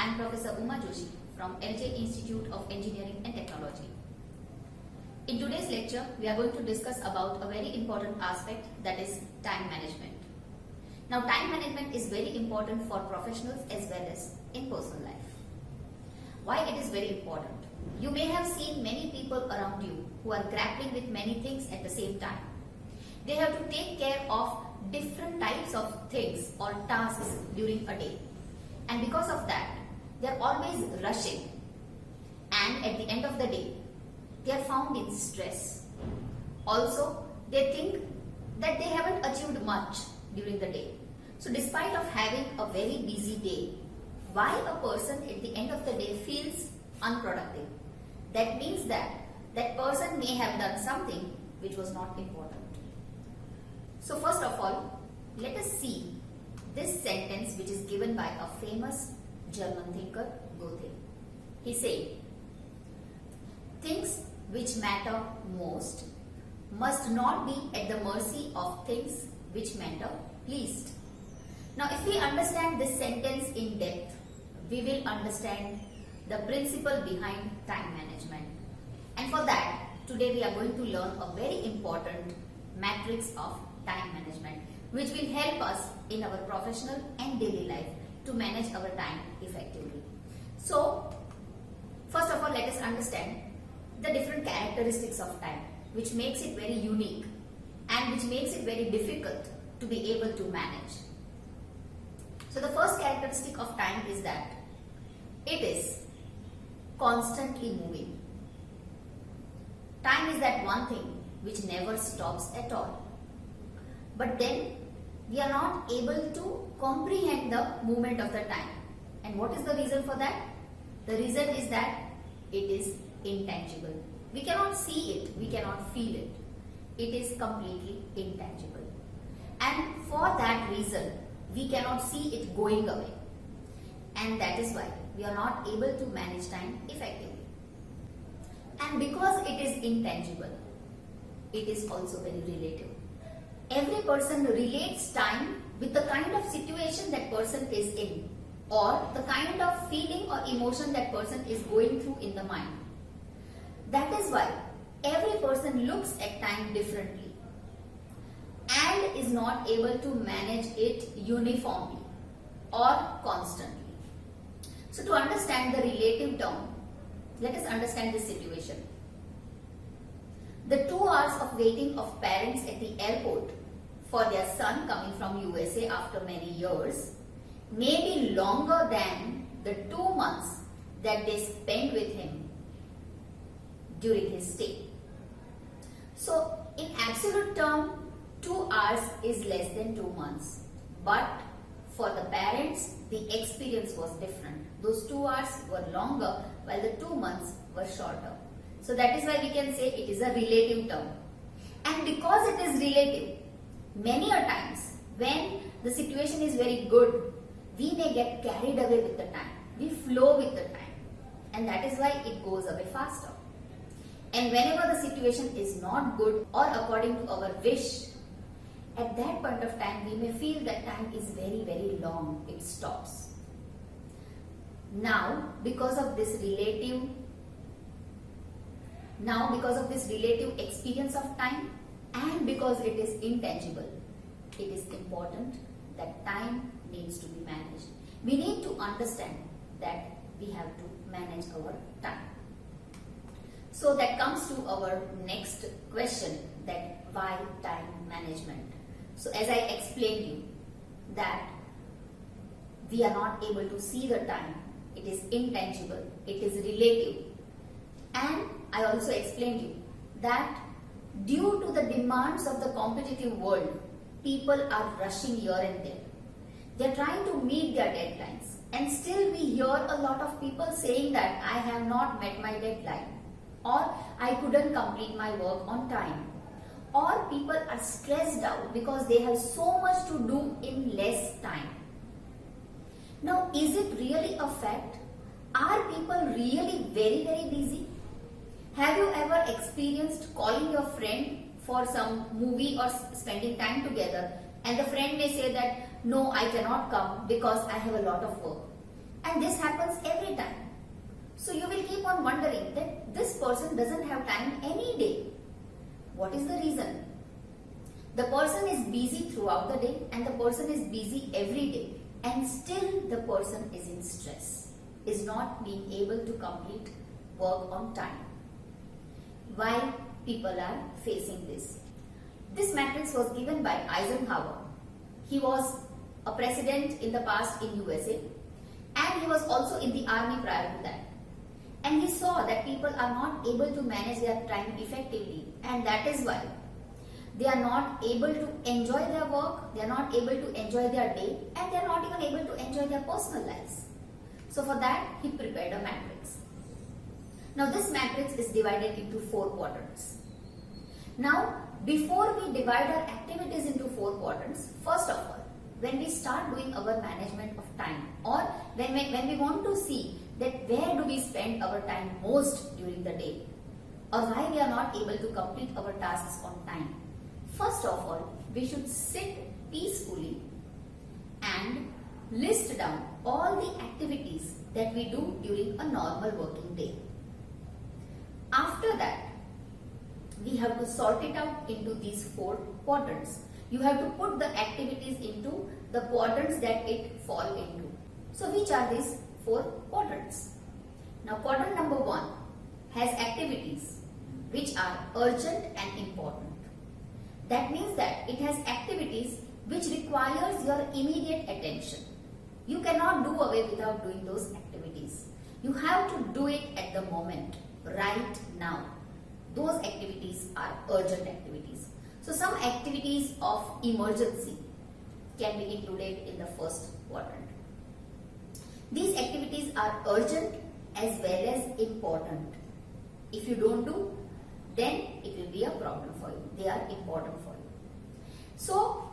am Professor Uma Joshi from LJ Institute of Engineering and Technology. In today's lecture, we are going to discuss about a very important aspect, that is time management. Now, time management is very important for professionals as well as in personal life. Why it is very important? You may have seen many people around you who are grappling with many things at the same time. They have to take care of different types of things or tasks during a day. And because of that, they are always rushing. And at the end of the day, they are found in stress. Also, they think that they haven't achieved much during the day. So despite of having a very busy day, why a person at the end of the day feels unproductive? That means that that person may have done something which was not important. So first of all, let us see this sentence which is given by a famous German thinker, Goethe. He said, "Things which matter most must not be at the mercy of things which matter least." Now, if we understand this sentence in depth, we will understand the principle behind time management. And for that, today we are going to learn a very important matrix of time management, which will help us in our professional and daily life to manage our time effectively. So, first of all, let us understand the different characteristics of time, which makes it very unique and which makes it very difficult to be able to manage. So, the first characteristic of time is that it is constantly moving. Time is that one thing which never stops at all. But then we are not able to comprehend the movement of the time. And what is the reason for that? The reason is that it is intangible. We cannot see it, we cannot feel it. It is completely intangible. And for that reason, we cannot see it going away. And that is why we are not able to manage time effectively. And because it is intangible, it is also very relative. Every person relates time with the kind of situation that person is in, or the kind of feeling or emotion that person is going through in the mind. That is why every person looks at time differently and is not able to manage it uniformly or constantly. So to understand the relative term, let us understand this situation. The 2 hours of waiting of parents at the airport for their son coming from USA after many years may be longer than the 2 months that they spent with him during his stay. So in absolute term, 2 hours is less than 2 months. But for the parents, the experience was different. Those 2 hours were longer while the 2 months were shorter. So that is why we can say it is a relative term. And because it is relative, many a times when the situation is very good, we may get carried away with the time. We flow with the time. And that is why it goes away faster. And whenever the situation is not good or according to our wish, at that point of time we may feel that time is very, very long. It stops. Now, because of this relative experience of time, and because it is intangible, it is important that time needs to be managed. We need to understand that we have to manage our time. So that comes to our next question, that why time management? So as I explained you that we are not able to see the time, it is intangible, it is relative. And I also explained you that due to the demands of the competitive world, people are rushing here and there. They are trying to meet their deadlines. And still we hear a lot of people saying that I have not met my deadline, or I couldn't complete my work on time. Or people are stressed out because they have so much to do in less time. Now, is it really a fact? Are people really very, very busy? Have you ever experienced calling your friend for some movie or spending time together, and the friend may say that, "No, I cannot come because I have a lot of work." And this happens every time. So you will keep on wondering that this person doesn't have time any day. What is the reason? The person is busy throughout the day and the person is busy every day, and still the person is in stress, is not being able to complete work on time. Why people are facing this? This matrix was given by Eisenhower. He was a president in the past in USA, and he was also in the army prior to that. And he saw that people are not able to manage their time effectively, and that is why they are not able to enjoy their work, they are not able to enjoy their day, and they are not even able to enjoy their personal lives. So for that, he prepared a matrix. Now this matrix is divided into 4 quadrants. Now, before we divide our activities into 4 quadrants, first of all, when we start doing our management of time, or when we want to see that where do we spend our time most during the day, or why we are not able to complete our tasks on time, first of all, we should sit peacefully and list down all the activities that we do during a normal working day. After that, we have to sort it out into these 4 quadrants. You have to put the activities into the quadrants that it fall into. So which are these 4 quadrants? Now quadrant number 1 has activities which are urgent and important. That means that it has activities which requires your immediate attention. You cannot do away without doing those activities. You have to do it at the moment, right now. Those activities are urgent activities. So some activities of emergency can be included in the first quadrant. These activities are urgent as well as important. If you don't do, then it will be a problem for you. They are important for you. So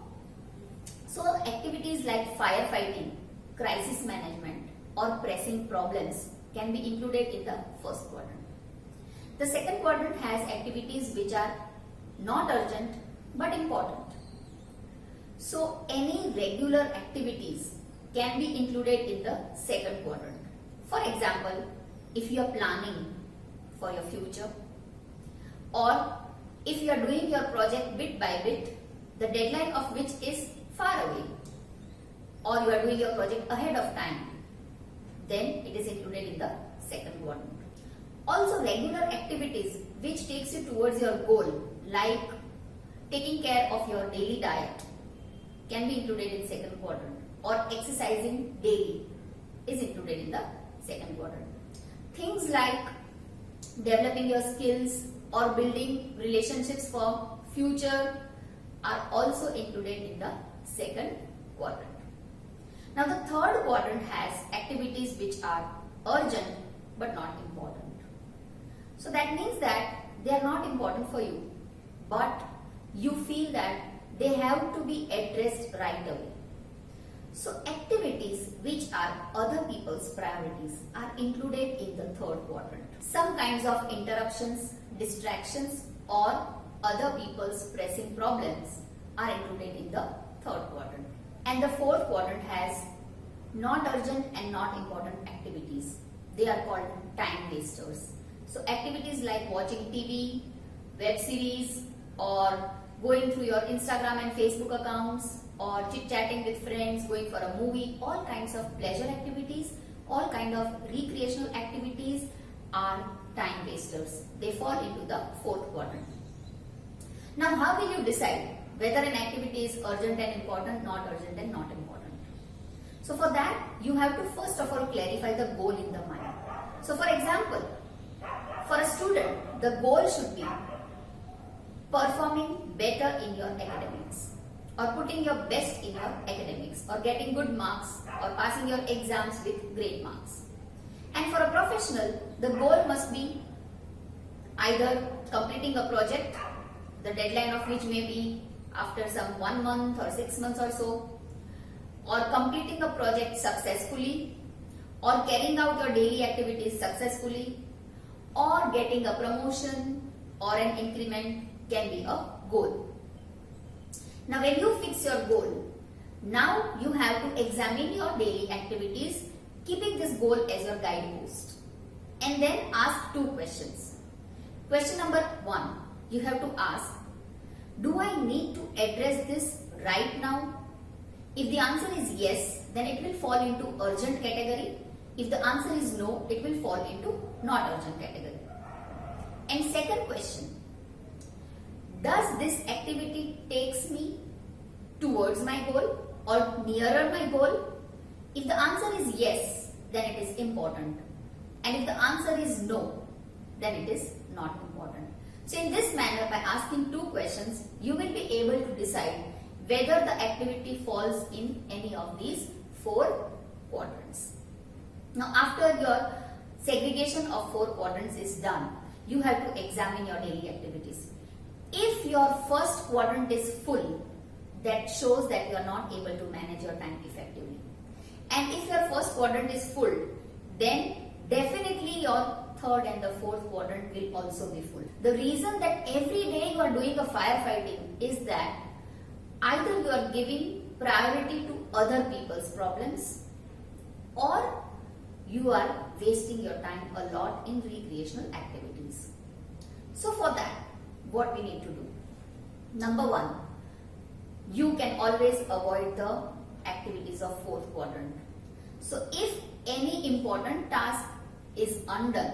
activities like firefighting, crisis management, or pressing problems can be included in the first quadrant. The second quadrant has activities which are not urgent but important. So any regular activities can be included in the second quadrant. For example, if you are planning for your future, or if you are doing your project bit by bit, the deadline of which is far away, or you are doing your project ahead of time, then it is included in the second quadrant. Also, regular activities which takes you towards your goal, like taking care of your daily diet, can be included in second quadrant, or exercising daily is included in the second quadrant. Things like developing your skills or building relationships for future are also included in the second quadrant. Now the third quadrant has activities which are urgent but not important. So that means that they are not important for you, but you feel that they have to be addressed right away. So activities which are other people's priorities are included in the third quadrant. Some kinds of interruptions, distractions, or other people's pressing problems are included in the third quadrant. And the fourth quadrant has not urgent and not important activities. They are called time wasters. So activities like watching TV, web series, or going through your Instagram and Facebook accounts, or chit-chatting with friends, going for a movie, all kinds of pleasure activities, all kind of recreational activities are time wasters. They fall into the fourth quadrant. Now how will you decide whether an activity is urgent and important, not urgent and not important? So for that, you have to first of all clarify the goal in the mind. So for example, for a student, the goal should be performing better in your academics, or putting your best in your academics, or getting good marks, or passing your exams with great marks. And for a professional, the goal must be either completing a project, the deadline of which may be after some 1 month or 6 months or so, or completing a project successfully, or carrying out your daily activities successfully, or getting a promotion or an increment can be a goal. Now when you fix your goal, now you have to examine your daily activities keeping this goal as your guidepost. And then ask two questions. Question number 1, you have to ask, do I need to address this right now? If the answer is yes, then it will fall into urgent category. If the answer is no, it will fall into not urgent category. And second question, does this activity takes me towards my goal or nearer my goal? If the answer is yes, then it is important. And if the answer is no, then it is not important. So in this manner, by asking two questions, you will be able to decide whether the activity falls in any of these 4 quadrants. Now after your segregation of 4 quadrants is done, you have to examine your daily activities. If your first quadrant is full, that shows that you are not able to manage your time effectively. And if your first quadrant is full, then definitely your third and the fourth quadrant will also be full. The reason that every day you are doing a firefighting is that either you are giving priority to other people's problems or you are wasting your time a lot in recreational activities. So for that, what we need to do? Number 1, you can always avoid the activities of 4th quadrant. So if any important task is undone,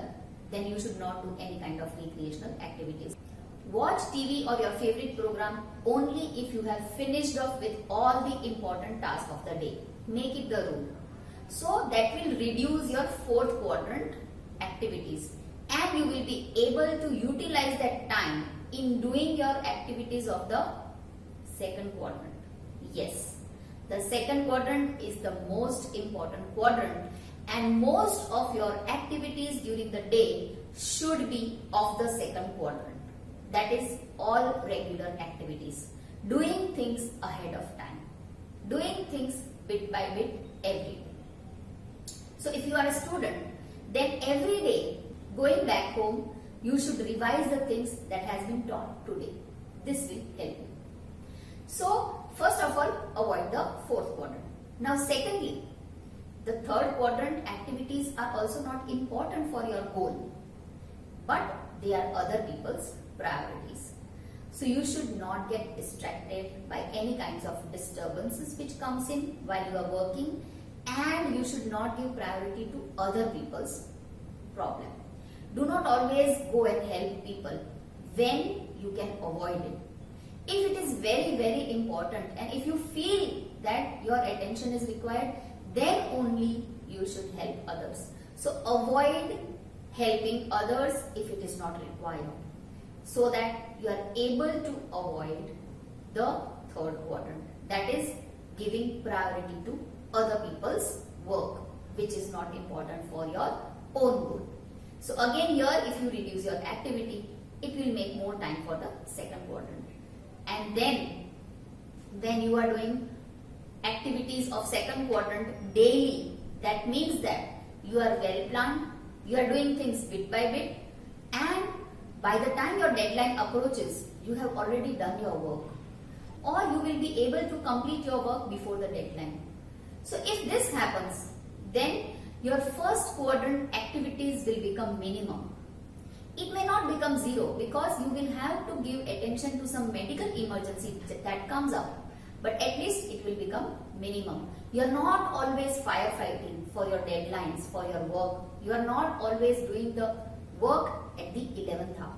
then you should not do any kind of recreational activities. Watch TV or your favorite program only if you have finished off with all the important tasks of the day. Make it the rule. So that will reduce your 4th quadrant activities and you will be able to utilize that time in doing your activities of the 2nd quadrant. Yes, the 2nd quadrant is the most important quadrant and most of your activities during the day should be of the 2nd quadrant. That is all regular activities. Doing things ahead of time. Doing things bit by bit every day. So if you are a student, then every day going back home, you should revise the things that has been taught today. This will help you. So first of all, avoid the 4th quadrant. Now secondly, the 3rd quadrant activities are also not important for your goal, but they are other people's priorities. So you should not get distracted by any kinds of disturbances which comes in while you are working, and you should not give priority to other people's problem. Do not always go and help people when you can avoid it. If it is very, very important and if you feel that your attention is required, then only you should help others. So avoid helping others if it is not required, so that you are able to avoid the 3rd quadrant. That is giving priority to other people's work, which is not important for your own goal. So again here, if you reduce your activity, it will make more time for the 2nd quadrant. And then when you are doing activities of 2nd quadrant daily, that means that you are well planned, you are doing things bit by bit, and by the time your deadline approaches, you have already done your work, or you will be able to complete your work before the deadline. So if this happens, then your 1st quadrant activities will become minimum. It may not become 0 because you will have to give attention to some medical emergency that comes up, but at least it will become minimum. You are not always firefighting for your deadlines, for your work. You are not always doing the work at the 11th hour.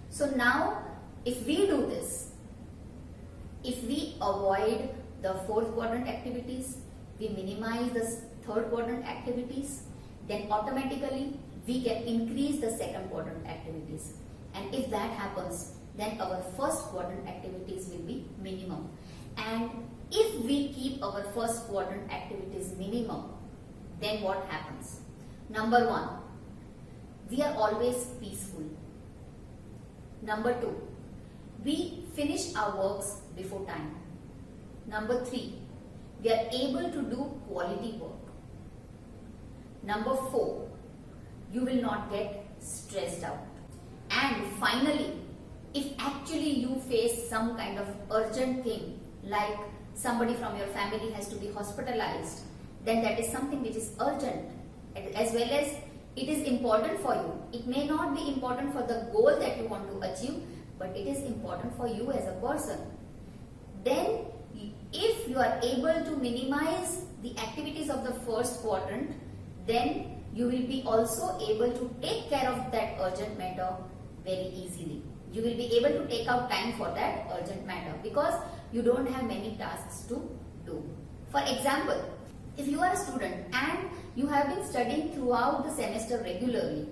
So now, if we do this, if we avoid the 4th quadrant activities, we minimize the 3rd quadrant activities, then automatically we can increase the 2nd quadrant activities. And if that happens, then our 1st quadrant activities will be minimum. And if we keep our 1st quadrant activities minimum, then what happens? Number 1, we are always peaceful. Number 2, we finish our works before time. Number 3, we are able to do quality work. Number 4, you will not get stressed out. And finally, if actually you face some kind of urgent thing, like somebody from your family has to be hospitalized, then that is something which is urgent, as well as it is important for you. It may not be important for the goal that you want to achieve, but it is important for you as a person. Then if you are able to minimize the activities of the first quadrant, then you will be also able to take care of that urgent matter very easily. You will be able to take out time for that urgent matter because you don't have many tasks to do. For example, if you are a student and you have been studying throughout the semester regularly,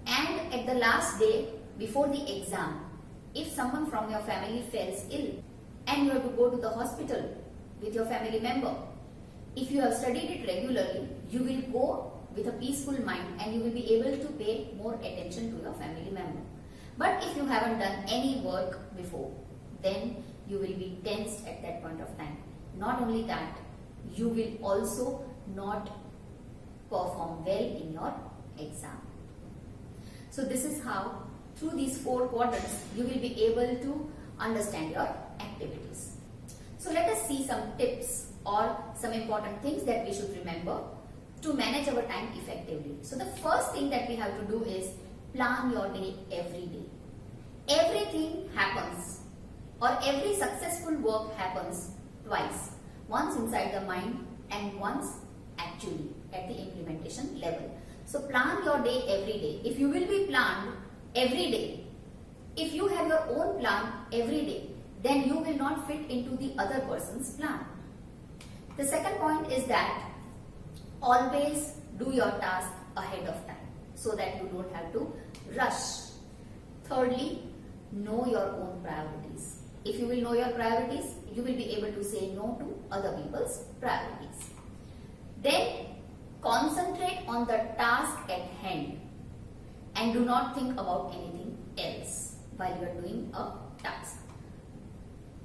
and at the last day before the exam, if someone from your family falls ill and you have to go to the hospital with your family member, if you have studied it regularly, you will go with a peaceful mind and you will be able to pay more attention to your family member. But if you haven't done any work before, then you will be tensed at that point of time. Not only that, you will also not perform well in your exam. So this is how, through these 4 quadrants, you will be able to understand your activities. So let us see some tips or some important things that we should remember to manage our time effectively. So the first thing that we have to do is plan your day every day. Everything happens, or every successful work happens twice. Once inside the mind and once actually at the implementation level. So plan your day every day. If you will be planned every day, if you have your own plan every day, then you will not fit into the other person's plan. The second point is that always do your task ahead of time so that you don't have to rush. Thirdly, know your own priorities. If you will know your priorities, you will be able to say no to other people's priorities. Then concentrate on the task at hand and do not think about anything else while you are doing a task.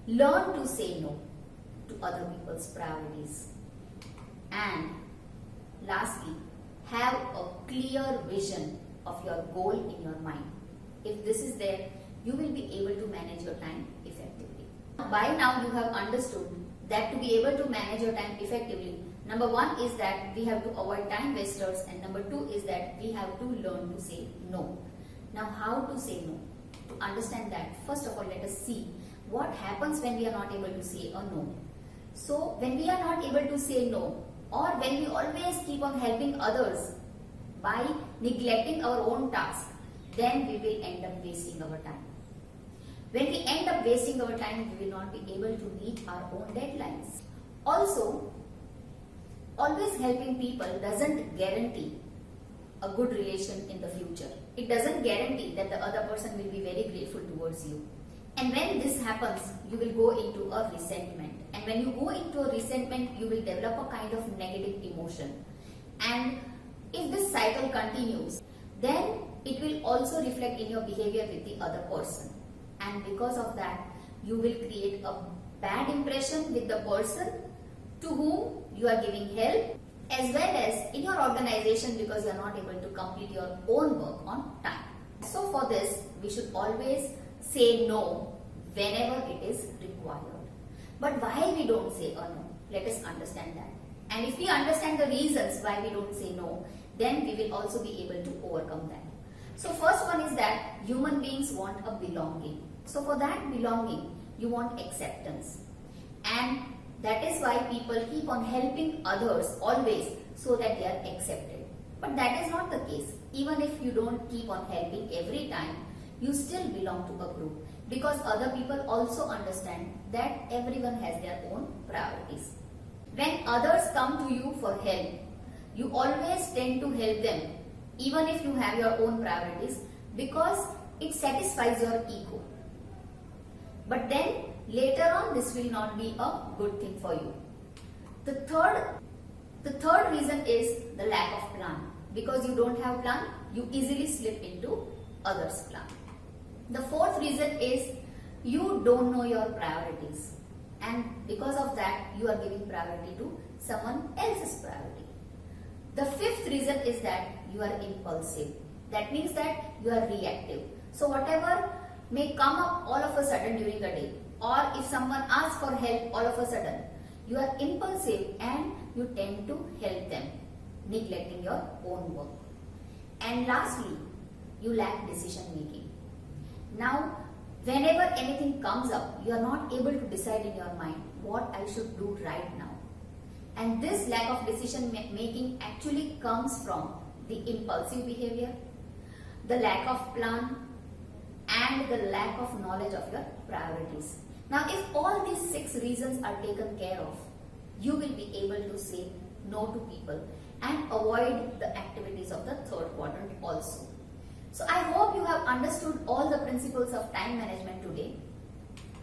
Learn to say no to other people's priorities. And lastly, have a clear vision of your goal in your mind. If this is there, you will be able to manage your time effectively. By now you have understood that to be able to manage your time effectively, number 1 is that we have to avoid time wasters, and number 2 is that we have to learn to say no. Now how to say no? To understand that, first of all, let us see what happens when we are not able to say a no. So when we are not able to say no, or when we always keep on helping others by neglecting our own task, then we will end up wasting our time. When we end up wasting our time, we will not be able to meet our own deadlines. Also, always helping people doesn't guarantee a good relation in the future. It doesn't guarantee that the other person will be very grateful towards you. And when this happens, you will go into a resentment. And when you go into a resentment, you will develop a kind of negative emotion. And if this cycle continues, then it will also reflect in your behavior with the other person. And because of that, you will create a bad impression with the person to whom you are giving help, as well as in your organization, because you are not able to complete your own work on time. So for this, we should always say no whenever it is required. But why we don't say a no? Let us understand that. And if we understand the reasons why we don't say no, then we will also be able to overcome that. So first one is that human beings want a belonging. So for that belonging, you want acceptance. And that is why people keep on helping others always so that they are accepted. But that is not the case. Even if you don't keep on helping every time, you still belong to a group, because other people also understand that everyone has their own priorities. When others come to you for help, you always tend to help them, even if you have your own priorities, because it satisfies your ego. But then later on, this will not be a good thing for you. The third reason is the lack of plan. Because you don't have plan, you easily slip into others' plan. The fourth reason is you don't know your priorities, and because of that you are giving priority to someone else's priority. The fifth reason is that you are impulsive. That means that you are reactive. So whatever may come up all of a sudden during the day, or if someone asks for help all of a sudden, you are impulsive and you tend to help them, neglecting your own work. And lastly, you lack decision making. Now, whenever anything comes up, you are not able to decide in your mind what I should do right now. And this lack of decision making actually comes from the impulsive behavior, the lack of plan, and the lack of knowledge of your priorities. Now, if all these 6 reasons are taken care of, you will be able to say no to people and avoid the activities of the third quadrant also. So, I hope you have understood all the principles of time management today,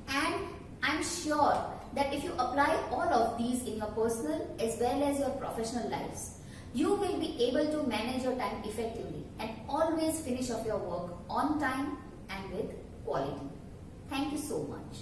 and I'm sure that if you apply all of these in your personal as well as your professional lives, you will be able to manage your time effectively and always finish off your work on time and with quality. Thank you so much.